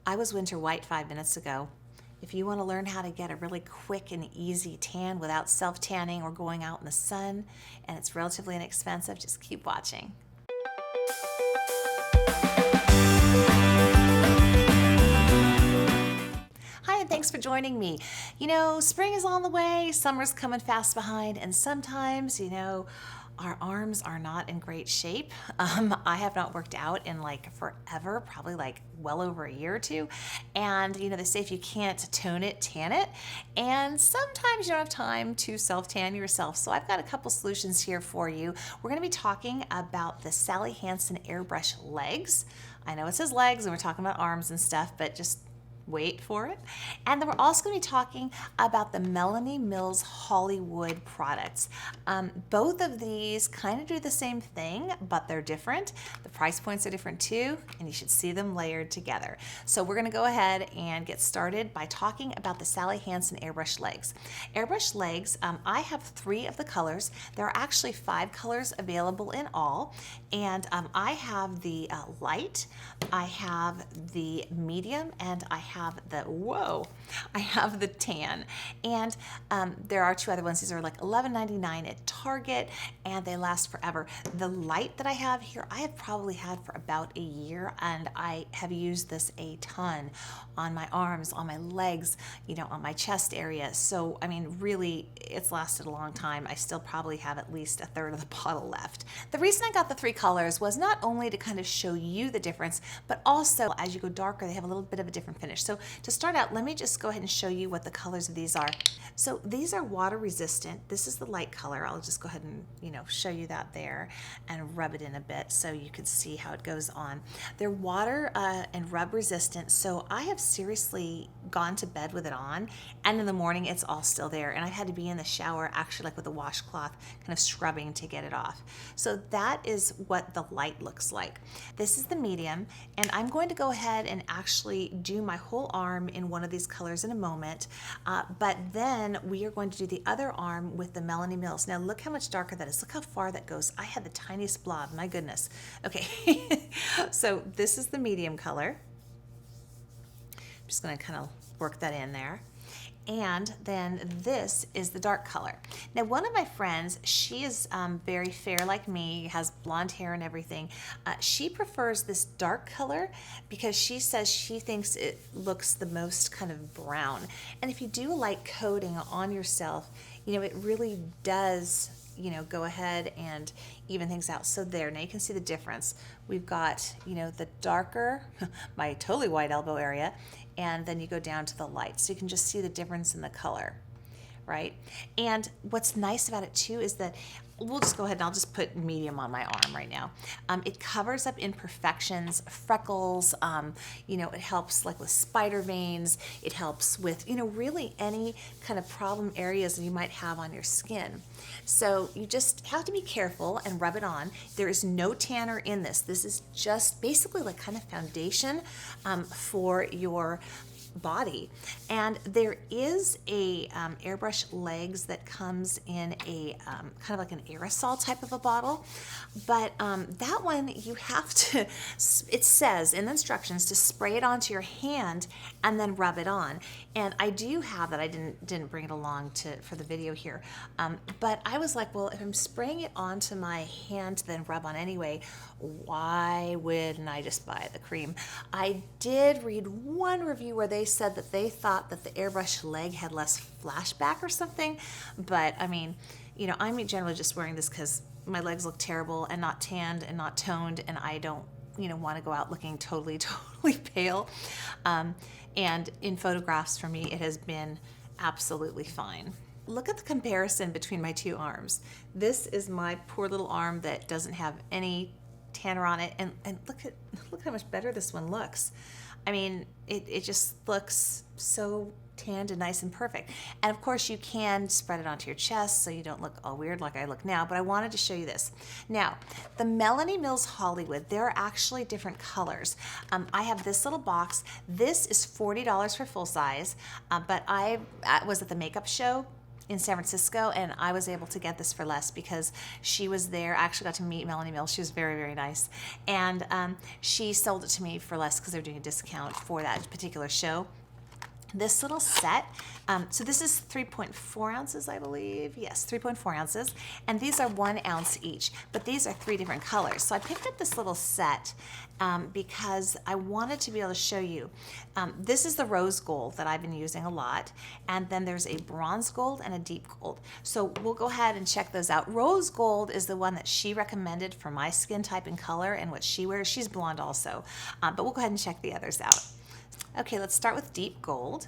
I was winter white 5 minutes ago. If you want to learn how to get a really quick and easy tan without self-tanning or going out in the sun, and it's relatively inexpensive, just keep watching. Hi, and thanks for joining me. You know, spring is on the way, summer's coming fast behind, and sometimes, our arms are not in great shape. I have not worked out in like forever, probably like well over a year or two. And they say if you can't tone it, tan it. And sometimes you don't have time to self-tan yourself. So I've got a couple solutions here for you. We're gonna be talking about the Sally Hansen Airbrush Legs. I know it says legs and we're talking about arms and stuff, but just wait for it. And then we're also going to be talking about the Melanie Mills Hollywood products. Both of these kind of do the same thing, but they're different. The price points are different too, and you should see them layered together. So we're going to go ahead and get started by talking about the Sally Hansen Airbrush Legs. Airbrush Legs, I have 3 of the colors. There are actually 5 colors available in all, and I have the light, I have the medium, and I have the tan. And there are 2 other ones. These are like $11.99 at Target, and they last forever. The light that I have here, I have probably had for about a year, and I have used this a ton on my arms, on my legs, on my chest area. So, I mean, really, it's lasted a long time. I still probably have at least a third of the bottle left. The reason I got the 3 colors was not only to kind of show you the difference, but also as you go darker, they have a little bit of a different finish. So to start out, let me just go ahead and show you what the colors of these are. So these are water resistant. This is the light color. I'll just go ahead and show you that there and rub it in a bit so you can see how it goes on. They're water and rub resistant, so I have seriously gone to bed with it on, and in the morning it's all still there, and I had to be in the shower actually like with a washcloth kind of scrubbing to get it off. So that is what the light looks like. This is the medium, and I'm going to go ahead and actually do my whole arm in one of these colors in a moment, but then we are going to do the other arm with the Melanie Mills. Now look how much darker that is. Look how far that goes. I had the tiniest blob, my goodness. Okay, so this is the medium color. I'm just going to kind of work that in there. And then this is the dark color. Now, one of my friends, she is very fair like me, has blonde hair and everything. She prefers this dark color because she says she thinks it looks the most kind of brown. And if you do a light coating on yourself, it really does go ahead and even things out. So there, now you can see the difference. We've got, the darker, my totally white elbow area, and then you go down to the light. So you can just see the difference in the color, right? And what's nice about it too is that we'll just go ahead and I'll just put medium on my arm right now. It covers up imperfections, freckles, it helps like with spider veins. It helps with, really any kind of problem areas that you might have on your skin. So you just have to be careful and rub it on. There is no tanner in this. This is just basically like kind of foundation for your body. And there is a Airbrush Legs that comes in a kind of like an aerosol type of a bottle, but that one you have to, it says in the instructions to spray it onto your hand and then rub it on. And I do have that. I didn't bring it along for the video here, but I was like, well, if I'm spraying it onto my hand to then rub on anyway, why wouldn't I just buy the cream? I did read one review where they said that they thought that the Airbrush Leg had less flashback or something, but I mean, I'm generally just wearing this because my legs look terrible and not tanned and not toned, and I don't want to go out looking totally pale. And in photographs for me, it has been absolutely fine. Look at the comparison between my 2 arms. This is my poor little arm that doesn't have any tanner on it, and look how much better this one looks. I mean, it just looks so tanned and nice and perfect. And of course you can spread it onto your chest so you don't look all weird like I look now, but I wanted to show you this. Now, the Melanie Mills Hollywood, there are actually different colors. I have this little box. This is $40 for full size, but I was at the makeup show in San Francisco, and I was able to get this for less because she was there. I actually got to meet Melanie Mills. She was very, very nice. And she sold it to me for less because they were doing a discount for that particular show. This little set, so this is 3.4 ounces, I believe. Yes, 3.4 ounces. And these are 1 ounce each, but these are 3 different colors. So I picked up this little set because I wanted to be able to show you. This is the rose gold that I've been using a lot. And then there's a bronze gold and a deep gold. So we'll go ahead and check those out. Rose gold is the one that she recommended for my skin type and color and what she wears. She's blonde also, but we'll go ahead and check the others out. Okay, let's start with deep gold.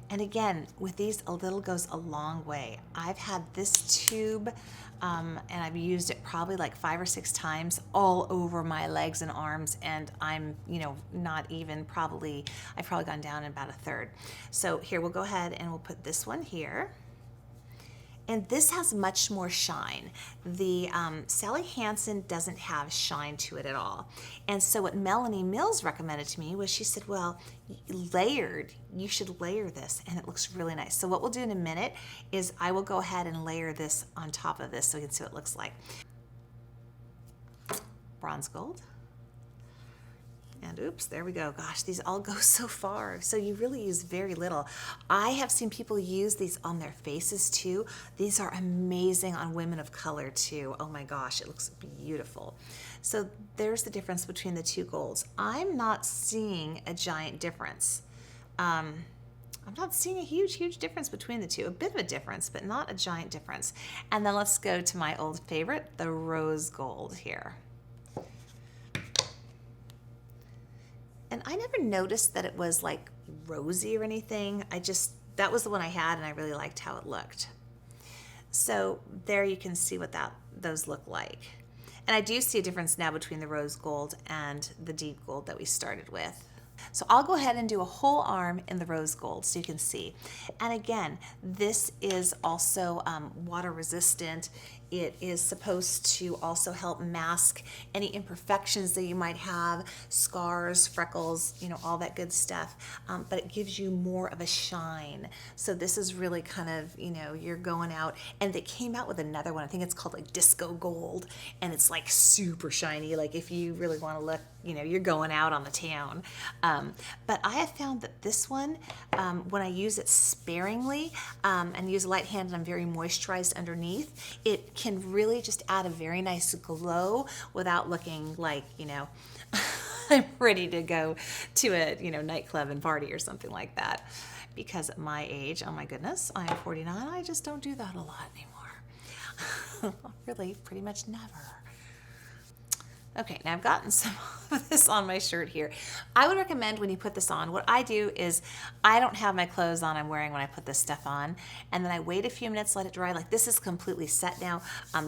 And again, with these, a little goes a long way. I've had this tube and I've used it probably like 5 or 6 times all over my legs and arms, and I'm, not even probably, I've probably gone down in about 1/3. So here, we'll go ahead and we'll put this one here. And this has much more shine. The Sally Hansen doesn't have shine to it at all. And so what Melanie Mills recommended to me was, she said, well, layered, you should layer this, and it looks really nice. So what we'll do in a minute is I will go ahead and layer this on top of this so you can see what it looks like. Bronze gold. And oops, there we go. Gosh, these all go so far. So you really use very little. I have seen people use these on their faces too. These are amazing on women of color too. Oh my gosh, it looks beautiful. So there's the difference between the 2 golds. I'm not seeing a giant difference. I'm not seeing a huge difference between the 2. A bit of a difference, but not a giant difference. And then let's go to my old favorite, the rose gold here. And I never noticed that it was like rosy or anything. That was the one I had, and I really liked how it looked. So there you can see what those look like. And I do see a difference now between the rose gold and the deep gold that we started with. So I'll go ahead and do a whole arm in the rose gold so you can see. And again, this is also water resistant. It is supposed to also help mask any imperfections that you might have, scars, freckles, all that good stuff. But it gives you more of a shine. So this is really kind of, you're going out. And they came out with another one. I think it's called like Disco Gold. And it's like super shiny. Like if you really want to look, you're going out on the town. But I have found that this one, when I use it sparingly and use a light hand and I'm very moisturized underneath, it can really just add a very nice glow without looking like, I'm ready to go to a nightclub and party or something like that. Because at my age, oh my goodness, I'm 49, I just don't do that a lot anymore. Really, pretty much never. Okay, now I've gotten some of this on my shirt here. I would recommend when you put this on, what I do is I don't have my clothes on I'm wearing when I put this stuff on, and then I wait a few minutes, let it dry. Like this is completely set now.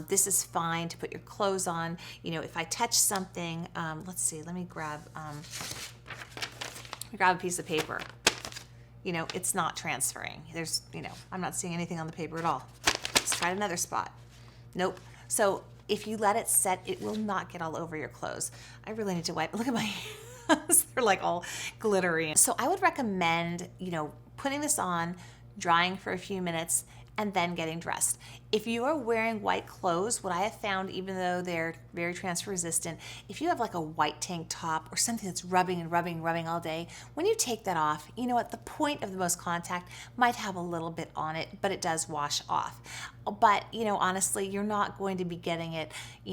This is fine to put your clothes on. If I touch something, let's see, let me grab a piece of paper. It's not transferring. There's, I'm not seeing anything on the paper at all. Let's try another spot. Nope. So if you let it set, it will not get all over your clothes. I really need to wipe. Look at my hands. They're like all glittery. So I would recommend, putting this on, drying for a few minutes, and then getting dressed. If you are wearing white clothes, what I have found, even though they're very transfer resistant, if you have like a white tank top or something that's rubbing all day, when you take that off, at the point of the most contact might have a little bit on it, but it does wash off. But, honestly, you're not going to be getting it,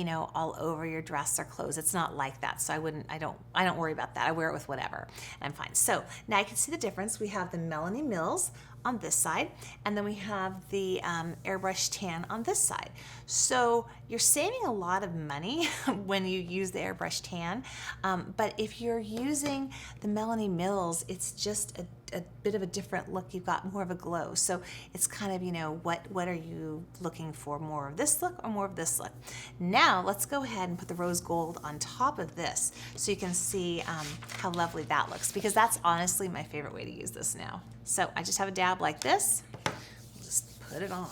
all over your dress or clothes. It's not like that. So I don't worry about that. I wear it with whatever. I'm fine. So now you can see the difference. We have the Melanie Mills on this side, and then we have the Airbrush Tan on this side. So you're saving a lot of money when you use the Airbrush Tan, but if you're using the Melanie Mills, it's just a bit of a different look. You've got more of a glow. So it's kind of, what are you looking for? More of this look or more of this look? Now let's go ahead and put the rose gold on top of this so you can see how lovely that looks, because that's honestly my favorite way to use this now. So I just have a dab like this. We'll just put it on.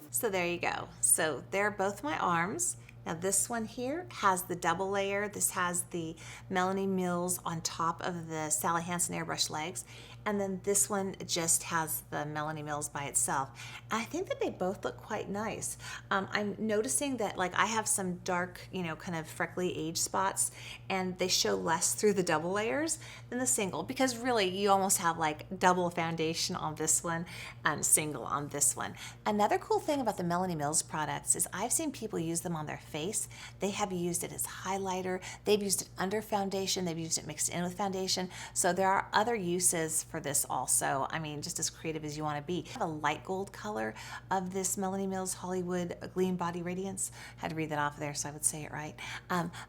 So there you go. So there are both my arms. Now this one here has the double layer. This has the Melanie Mills on top of the Sally Hansen Airbrush Legs. And then this one just has the Melanie Mills by itself. And I think that they both look quite nice. I'm noticing that like I have some dark, you know, kind of freckly age spots, and they show less through the double layers than the single, because really you almost have like double foundation on this one and single on this one. Another cool thing about the Melanie Mills products is I've seen people use them on their face. They have used it as highlighter, they've used it under foundation, they've used it mixed in with foundation. So there are other uses for this also. I mean, just as creative as you want to be. I have a light gold color of this Melanie Mills Hollywood Gleam Body Radiance. Had to read that off there so I would say it right.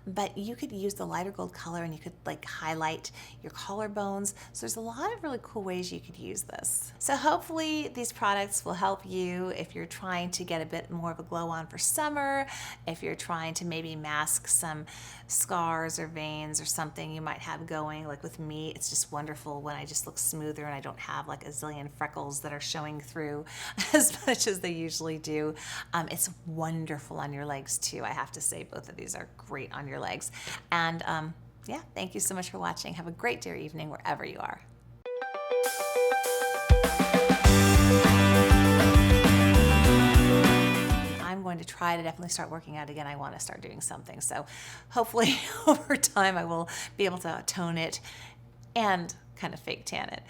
But you could use the lighter gold color and you could like highlight your collarbones. So there's a lot of really cool ways you could use this. So hopefully these products will help you if you're trying to get a bit more of a glow on for summer, if you're trying to maybe mask some scars or veins or something you might have going. Like with me, it's just wonderful when I just look smoother and I don't have like a zillion freckles that are showing through as much as they usually do. It's wonderful on your legs too. I have to say both of these are great on your legs. And yeah, thank you so much for watching. Have a great day or evening wherever you are. I'm going to try to definitely start working out again. I want to start doing something. So hopefully over time I will be able to tone it and kind of fake tan it.